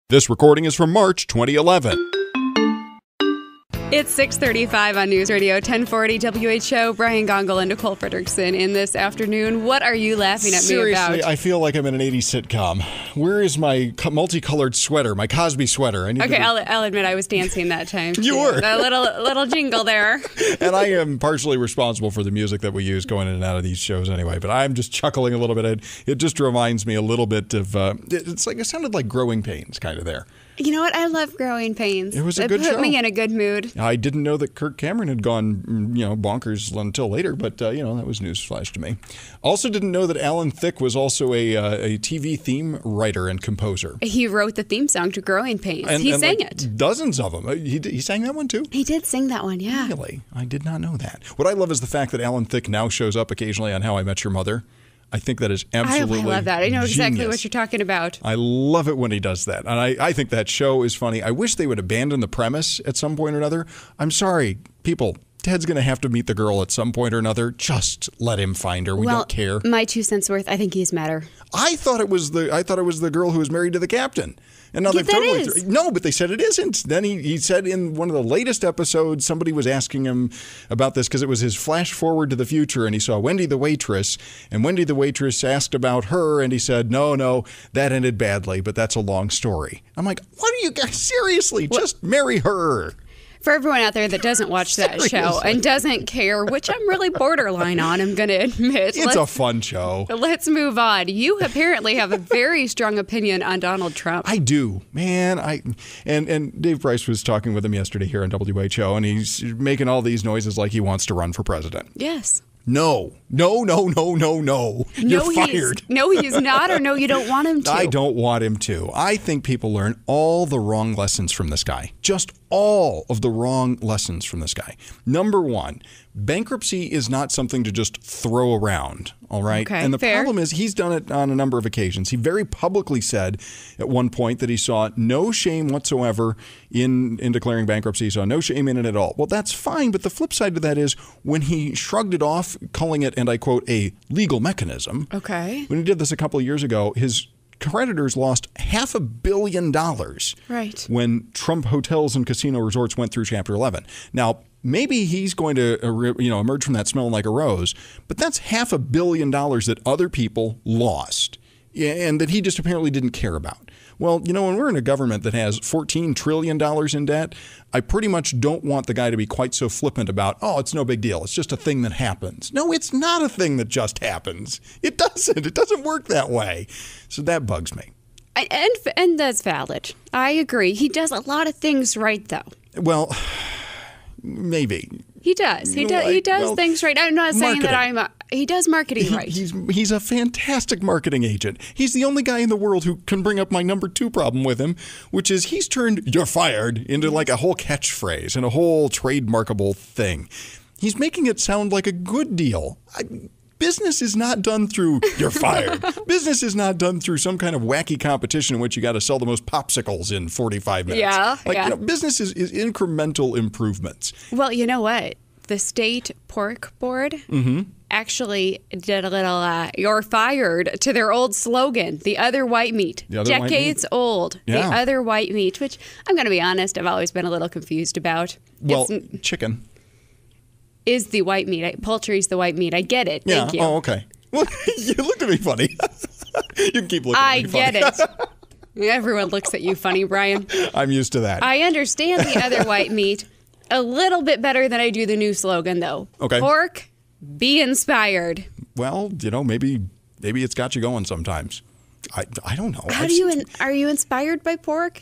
This recording is from March 2011. It's 6:35 on News Radio 1040 WHO. Brian Gongol and Nicole Fredericksen in this afternoon. What are you laughing at me about? Seriously, I feel like I'm in an 80s sitcom. Where is my multicolored sweater, my Cosby sweater? I'll admit I was dancing that time. You were. A little jingle there. And I am partially responsible for the music that we use going in and out of these shows anyway, but I'm just chuckling a little bit. It just reminds me a little bit of, it sounded like Growing Pains kind of there. You know what? I love Growing Pains. It was a good show. It put me in a good mood. I didn't know that Kirk Cameron had gone, bonkers until later, but, that was newsflash to me. Also didn't know that Alan Thicke was also a TV theme writer and composer. He wrote the theme song to Growing Pains. He sang it. Dozens of them. He sang that one too? He did sing that one, yeah. Really? I did not know that. What I love is the fact that Alan Thicke now shows up occasionally on How I Met Your Mother. I think that is absolutely I love that. I know exactly genius. what you're talking about. I love it when he does that. And I think that show is funny. I wish they would abandon the premise at some point or another. I'm sorry, people. Ted's going to have to meet the girl at some point or another. Just let him find her. We don't care. My 2 cents worth, I think he's met her. I thought it was the girl who was married to the captain. And now they've totally no, but they said it isn't. Then he said in one of the latest episodes, somebody was asking him about this because it was his flash forward to the future, and he saw Wendy the waitress, and Wendy the waitress asked about her, and he said, no, that ended badly, but that's a long story. I'm like, what are you guys, seriously, just marry her. For everyone out there that doesn't watch that show and doesn't care, which I'm really borderline on, I'm going to admit. It's a fun show. Let's move on. You apparently have a very strong opinion on Donald Trump. I do, man. And Dave Price was talking with him yesterday here on WHO, and he's making all these noises like he wants to run for president. Yes. No. You're fired. No, he's not, or no, you don't want him to. I don't want him to. I think people learn all the wrong lessons from this guy. Just all of the wrong lessons from this guy. Number one, bankruptcy is not something to just throw around, all right? Okay, and the fair. problem is he's done it on a number of occasions. He very publicly said at one point that he saw no shame whatsoever in declaring bankruptcy. He saw no shame in it at all. Well, that's fine, but the flip side to that is when he shrugged it off, calling it, and I quote, a legal mechanism. Okay. When he did this a couple of years ago, his creditors lost $500 million when Trump hotels and casino resorts went through Chapter 11. Now, maybe he's going to emerge from that smelling like a rose, but that's $500 million that other people lost and that he just apparently didn't care about. Well, when we're in a government that has $14 trillion in debt, I pretty much don't want the guy to be quite so flippant about, oh, it's no big deal. It's just a thing that happens. No, it's not a thing that just happens. It doesn't. It doesn't work that way. So that bugs me. And that's valid. I agree. He does a lot of things right, though. Well, maybe. He does. He does things right. I'm not saying marketing. that he does marketing right. He's a fantastic marketing agent. He's the only guy in the world who can bring up my number 2 problem with him, which is he's turned "you're fired" into like a whole catchphrase and a whole trademarkable thing. He's making it sound like a good deal. Business is not done through "you're fired." Business is not done through some kind of wacky competition in which you got to sell the most popsicles in 45 minutes. Yeah. Business is incremental improvements. Well, you know what? The state pork board actually did a little "you're fired" to their old slogan, "the other white meat." Decades old. Yeah. The other white meat, which I'm going to be honest, I've always been a little confused about. Well, chicken is the white meat. Poultry's the white meat. I get it. Yeah. Thank you. Oh, okay. Well, you looked at me funny. You can keep looking at me funny. I get it. Everyone looks at you funny, Brian. I'm used to that. I understand the other white meat a little bit better than I do the new slogan, though. Okay. Pork, be inspired. Well, maybe it's got you going sometimes. I don't know. Are you inspired by pork?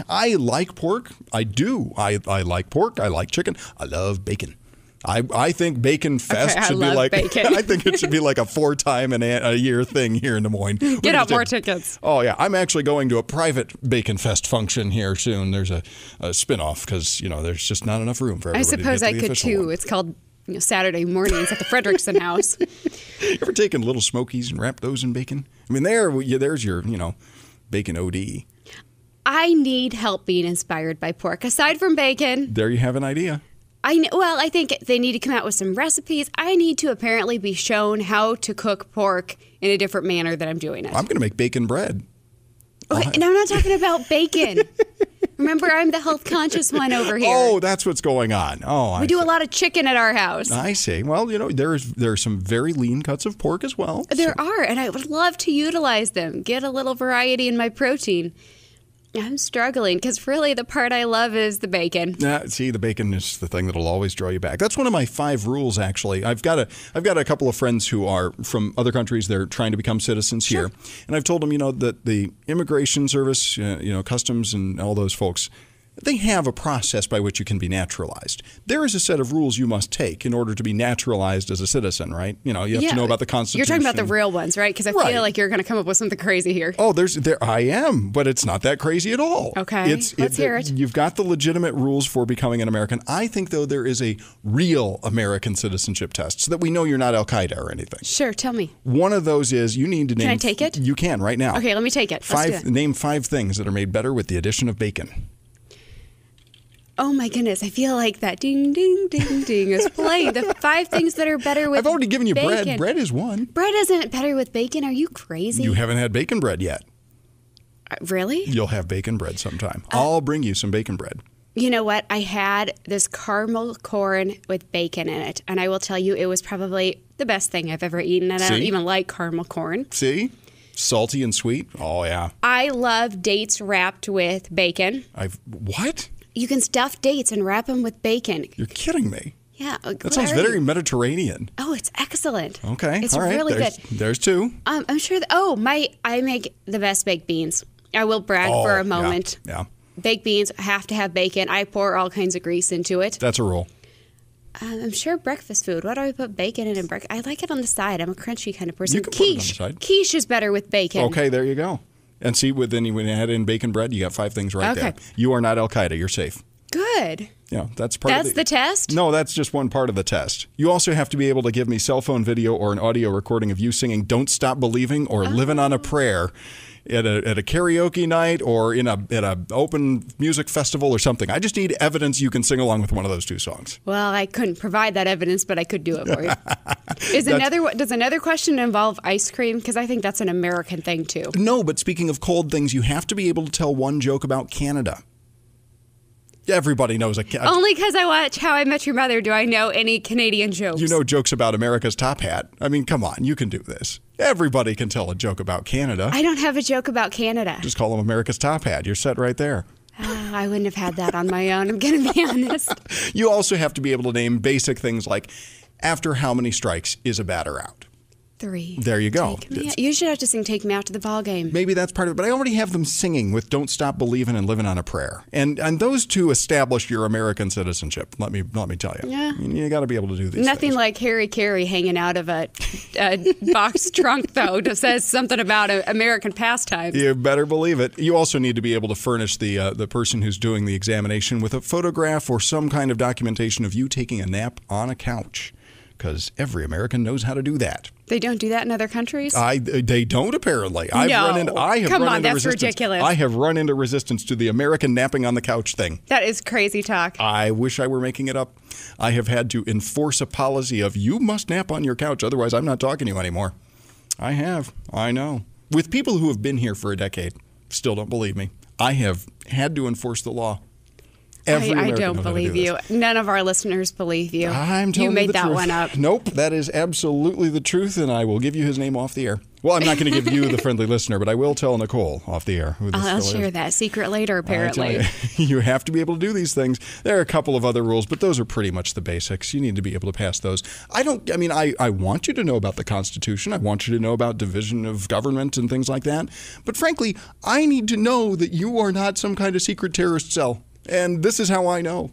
I like pork. I do. I like pork. I like chicken. I love bacon. I think Bacon Fest should be like bacon. I think it should be like a 4-time-a-year thing here in Des Moines. Get out more tickets. Oh yeah, I'm actually going to a private Bacon Fest function here soon. There's a spinoff because there's just not enough room for everybody. I suppose I could too. One. It's called Saturday mornings at the Fredericksen house. You ever taken little Smokies and wrapped those in bacon? I mean, there's your bacon OD. I need help being inspired by pork. Aside from bacon, there you have an idea. I think they need to come out with some recipes. I need to apparently be shown how to cook pork in a different manner than I'm doing it. I'm going to make bacon bread. Okay, and I'm not talking about bacon. Remember, I'm the health conscious one over here. Oh, that's what's going on. Oh, we do a lot of chicken at our house. I see. Well, there are some very lean cuts of pork as well. There are, and I would love to utilize them. Get a little variety in my protein. I'm struggling because really the part I love is the bacon. See, the bacon is the thing that'll always draw you back. That's one of my 5 rules, actually. I've got a couple of friends who are from other countries. They're trying to become citizens here, and I've told them, that the immigration service, customs, and all those folks, they have a process by which you can be naturalized. There is a set of rules you must take in order to be naturalized as a citizen, right? You have to know about the Constitution. You're talking about the real ones, right? Because I feel like you're going to come up with something crazy here. Oh, I am, but it's not that crazy at all. Okay, let's hear it. You've got the legitimate rules for becoming an American. I think, though, there is a real American citizenship test so that we know you're not Al-Qaeda or anything. Sure, tell me. One of those is you need to name... Can I take it? You can right now. Okay, let me take it. Name 5 things that are made better with the addition of bacon. Oh my goodness, I feel like that ding, ding, ding, ding is playing. The 5 things that are better with bacon. I've already given you bread. Bread is one. Bread isn't better with bacon. Are you crazy? You haven't had bacon bread yet. Really? You'll have bacon bread sometime. I'll bring you some bacon bread. You know what? I had this caramel corn with bacon in it, and I will tell you it was probably the best thing I've ever eaten, and I don't even like caramel corn. See? Salty and sweet? Oh, yeah. I love dates wrapped with bacon. What? You can stuff dates and wrap them with bacon. You're kidding me. Yeah. That sounds very Mediterranean. Oh, it's excellent. Okay. It's all right. really good. There's 2. I'm sure I make the best baked beans. I will brag for a moment. Yeah. Baked beans have to have bacon. I pour all kinds of grease into it. That's a rule. I'm sure breakfast food. Why do I put bacon in breakfast? I like it on the side. I'm a crunchy kind of person. You can put it on the side. Quiche is better with bacon. Okay, there you go. And see, when you add in bacon bread, you got 5 things right there. You are not Al-Qaeda. You're safe. Good. Yeah, that's part of the test? No, that's just one part of the test. You also have to be able to give me cell phone video or an audio recording of you singing Don't Stop Believing or Living on a Prayer at a karaoke night or at a open music festival or something. I just need evidence you can sing along with one of those 2 songs. Well, I couldn't provide that evidence, but I could do it for you. Does another question involve ice cream? Because I think that's an American thing, too. No, but speaking of cold things, you have to be able to tell one joke about Canada. Everybody knows only because I watch How I Met Your Mother do I know any Canadian jokes. You know jokes about America's top hat. I mean, come on, you can do this. Everybody can tell a joke about Canada. I don't have a joke about Canada. Just call them America's top hat. You're set right there. I wouldn't have had that on my own, I'm going to be honest. You also have to be able to name basic things like, after how many strikes is a batter out? 3. There you go. You should have to sing Take Me Out to the Ball Game. Maybe that's part of it, but I already have them singing with Don't Stop Believing and Living on a Prayer. And those 2 establish your American citizenship, let me tell you. Yeah. I mean, you got to be able to do these Nothing things. Like Harry Carey hanging out of a box trunk, though, that says something about American pastime. You better believe it. You also need to be able to furnish the person who's doing the examination with a photograph or some kind of documentation of you taking a nap on a couch, because every American knows how to do that. They don't do that in other countries? They don't, apparently. That's ridiculous. I have run into resistance to the American napping on the couch thing. That is crazy talk. I wish I were making it up. I have had to enforce a policy of you must nap on your couch, otherwise I'm not talking to you anymore. I have. I know. With people who have been here for a decade, still don't believe me. I have had to enforce the law. I don't believe you. None of our listeners believe you. I'm telling you made that truth. one up. Nope, that is absolutely the truth, and I will give you his name off the air. Well, I'm not going to give you the friendly listener, but I will tell Nicole off the air who this I'll share that secret later, apparently. You have to be able to do these things. There are a couple of other rules, but those are pretty much the basics. You need to be able to pass those. I want you to know about the Constitution. I want you to know about division of government and things like that. But frankly, I need to know that you are not some kind of secret terrorist cell. And this is how I know.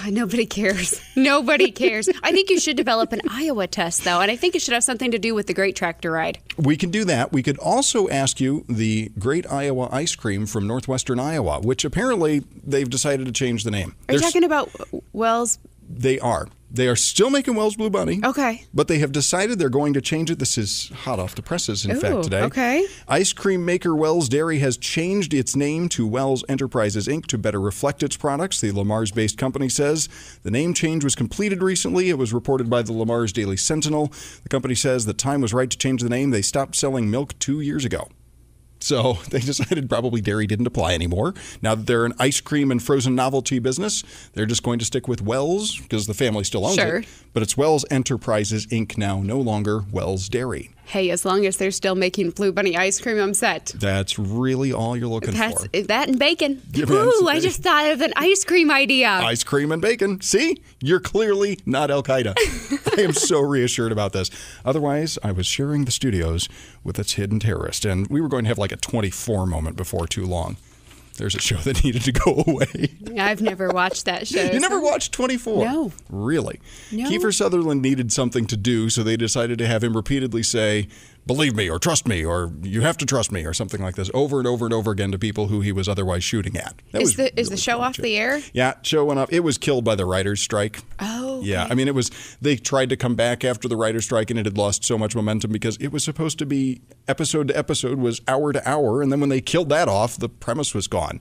Nobody cares. Nobody cares. I think you should develop an Iowa test, though, and I think it should have something to do with the Great Tractor Ride. We can do that. We could also ask you the Great Iowa Ice Cream from northwestern Iowa, which apparently they've decided to change the name. Are you talking about Wells? They are. They are still making Wells Blue Bunny. Okay. But they have decided they're going to change it. This is hot off the presses, in fact, today. Okay. Ice cream maker Wells Dairy has changed its name to Wells Enterprises, Inc. to better reflect its products. The Lamar's-based company says the name change was completed recently. It was reported by the Lamar's Daily Sentinel. The company says the time was right to change the name. They stopped selling milk 2 years ago. So they decided probably dairy didn't apply anymore. Now that they're an ice cream and frozen novelty business, they're just going to stick with Wells because the family still owns it. But it's Wells Enterprises, Inc. now, no longer Wells Dairy. Hey, as long as they're still making Blue Bunny ice cream, I'm set. That's really all you're looking for. That and bacon. Ooh, I just thought of an ice cream idea. Ice cream and bacon. See? You're clearly not Al-Qaeda. I am so reassured about this. Otherwise, I was sharing the studios with its hidden terrorist, and we were going to have like a 24 moment before too long. There's a show that needed to go away. I've never watched that show. You never watched 24? No. Really? No. Kiefer Sutherland needed something to do, so they decided to have him repeatedly say, believe me, or trust me, or you have to trust me, or something like this, over and over and over again to people who he was otherwise shooting at. Is the show off the air? Yeah, show went off. It was killed by the writer's strike. Oh. Okay. Yeah, I mean, they tried to come back after the writer's strike, and it had lost so much momentum because it was supposed to be episode to episode, was hour to hour, and then when they killed that off, the premise was gone.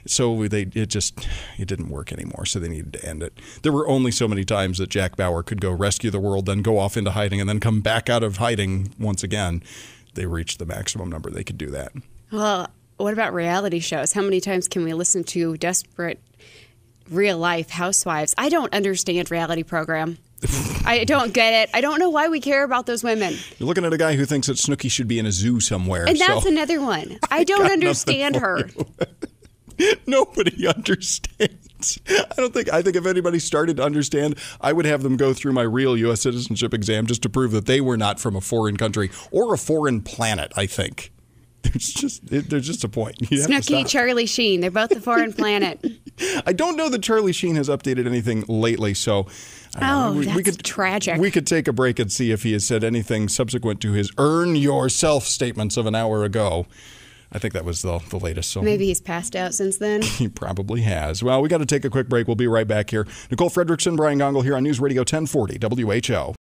So it didn't work anymore, so they needed to end it. There were only so many times that Jack Bauer could go rescue the world, then go off into hiding, and then come back out of hiding once again. They reached the maximum number they could do that. Well, what about reality shows? How many times can we listen to desperate real-life housewives? I don't understand reality program. I don't get it. I don't know why we care about those women. You're looking at a guy who thinks that Snooki should be in a zoo somewhere. And that's another one. I don't understand her. Nobody understands. I think if anybody started to understand, I would have them go through my real U.S. citizenship exam just to prove that they were not from a foreign country or a foreign planet, I think. There's just a point. Snooki, Charlie Sheen, they're both a foreign planet. I don't know that Charlie Sheen has updated anything lately, so that's tragic. We could take a break and see if he has said anything subsequent to his earn yourself statements of an hour ago. I think that was the latest. So maybe he's passed out since then. He probably has. Well, we got to take a quick break. We'll be right back here. Nicole Fredericksen, Brian Gongol here on News Radio 1040 WHO.